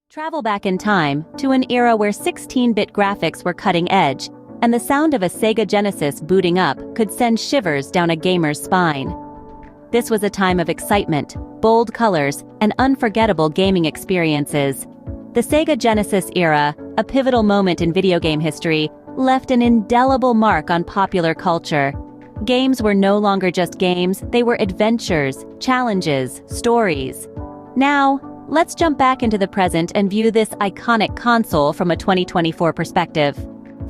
Travel back in time to an era where 16-bit graphics were cutting edge, and the sound of a Sega Genesis booting up could send shivers down a gamer's spine. This was a time of excitement, bold colors, and unforgettable gaming experiences. The Sega Genesis era, a pivotal moment in video game history, left an indelible mark on popular culture. Games were no longer just games, they were adventures, challenges, stories. Now, let's jump back into the present and view this iconic console from a 2024 perspective.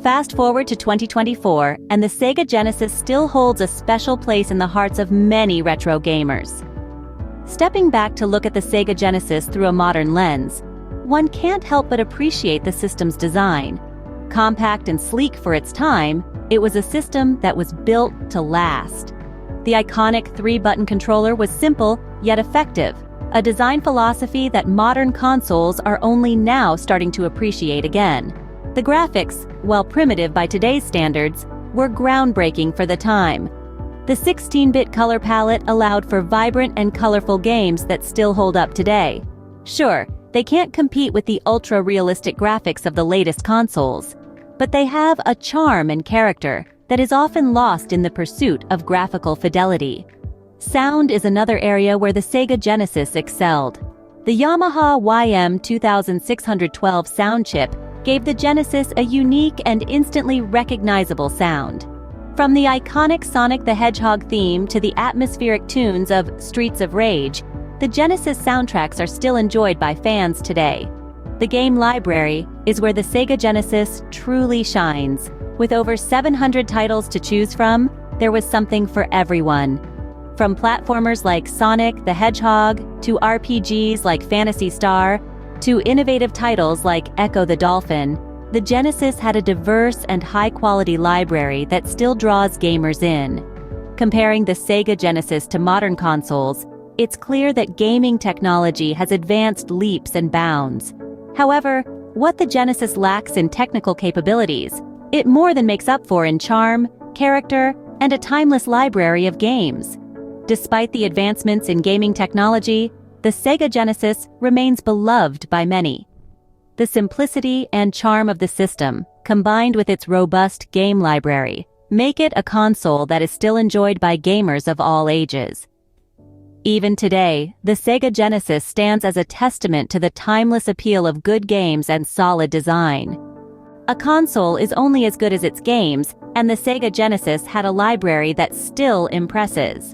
Fast forward to 2024, and the Sega Genesis still holds a special place in the hearts of many retro gamers. Stepping back to look at the Sega Genesis through a modern lens, one can't help but appreciate the system's design. Compact and sleek for its time, it was a system that was built to last. The iconic 3-button controller was simple, yet effective, a design philosophy that modern consoles are only now starting to appreciate again. The graphics, while primitive by today's standards, were groundbreaking for the time. The 16-bit color palette allowed for vibrant and colorful games that still hold up today. Sure, they can't compete with the ultra-realistic graphics of the latest consoles, but they have a charm and character that is often lost in the pursuit of graphical fidelity. Sound is another area where the Sega Genesis excelled. The Yamaha YM2612 sound chip gave the Genesis a unique and instantly recognizable sound. From the iconic Sonic the Hedgehog theme to the atmospheric tunes of Streets of Rage, the Genesis soundtracks are still enjoyed by fans today. The game library is where the Sega Genesis truly shines. With over 700 titles to choose from, there was something for everyone. From platformers like Sonic the Hedgehog, to RPGs like Phantasy Star, to innovative titles like Echo the Dolphin, the Genesis had a diverse and high-quality library that still draws gamers in. Comparing the Sega Genesis to modern consoles, it's clear that gaming technology has advanced leaps and bounds. However, what the Genesis lacks in technical capabilities, it more than makes up for in charm, character, and a timeless library of games. Despite the advancements in gaming technology, the Sega Genesis remains beloved by many. The simplicity and charm of the system, combined with its robust game library, make it a console that is still enjoyed by gamers of all ages. Even today, the Sega Genesis stands as a testament to the timeless appeal of good games and solid design. A console is only as good as its games, and the Sega Genesis had a library that still impresses.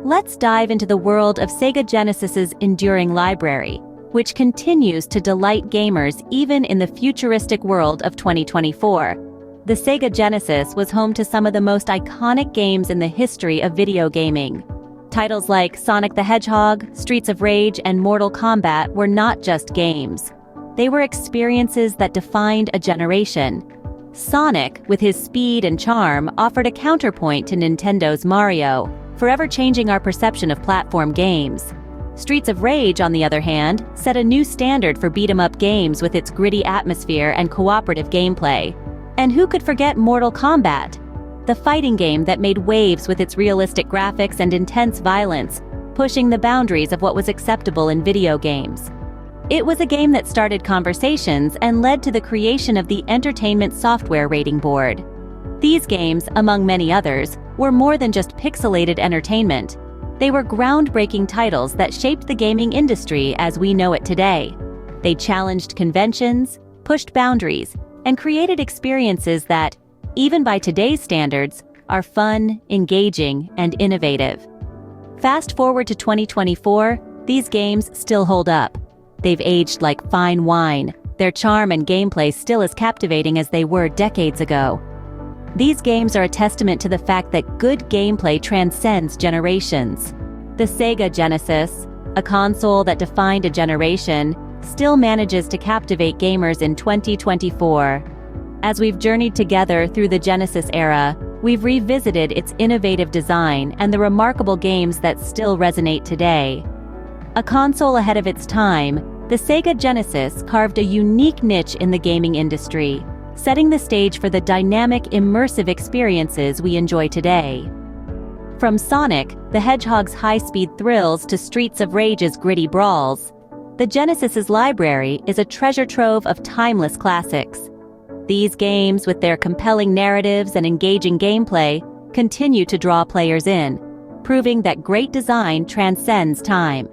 Let's dive into the world of Sega Genesis's enduring library, which continues to delight gamers even in the futuristic world of 2024. The Sega Genesis was home to some of the most iconic games in the history of video gaming. Titles like Sonic the Hedgehog, Streets of Rage, and Mortal Kombat were not just games. They were experiences that defined a generation. Sonic, with his speed and charm, offered a counterpoint to Nintendo's Mario, forever changing our perception of platform games. Streets of Rage, on the other hand, set a new standard for beat-em-up games with its gritty atmosphere and cooperative gameplay. And who could forget Mortal Kombat? The fighting game that made waves with its realistic graphics and intense violence, pushing the boundaries of what was acceptable in video games. It was a game that started conversations and led to the creation of the Entertainment Software Rating Board. These games, among many others, were more than just pixelated entertainment. They were groundbreaking titles that shaped the gaming industry as we know it today. They challenged conventions, pushed boundaries, and created experiences that, even by today's standards, are fun, engaging, and innovative. Fast forward to 2024, these games still hold up. They've aged like fine wine, their charm and gameplay still as captivating as they were decades ago. These games are a testament to the fact that good gameplay transcends generations. The Sega Genesis, a console that defined a generation, still manages to captivate gamers in 2024. As we've journeyed together through the Genesis era, we've revisited its innovative design and the remarkable games that still resonate today. A console ahead of its time, the Sega Genesis carved a unique niche in the gaming industry, setting the stage for the dynamic, immersive experiences we enjoy today. From Sonic the Hedgehog's high-speed thrills to Streets of Rage's gritty brawls, The Genesis's library is a treasure trove of timeless classics. These games, with their compelling narratives and engaging gameplay, continue to draw players in, proving that great design transcends time.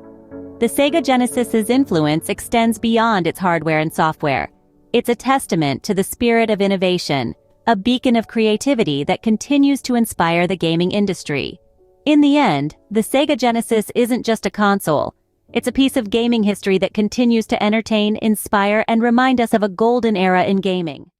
The Sega Genesis's influence extends beyond its hardware and software. It's a testament to the spirit of innovation, a beacon of creativity that continues to inspire the gaming industry. In the end, the Sega Genesis isn't just a console. It's a piece of gaming history that continues to entertain, inspire, and remind us of a golden era in gaming.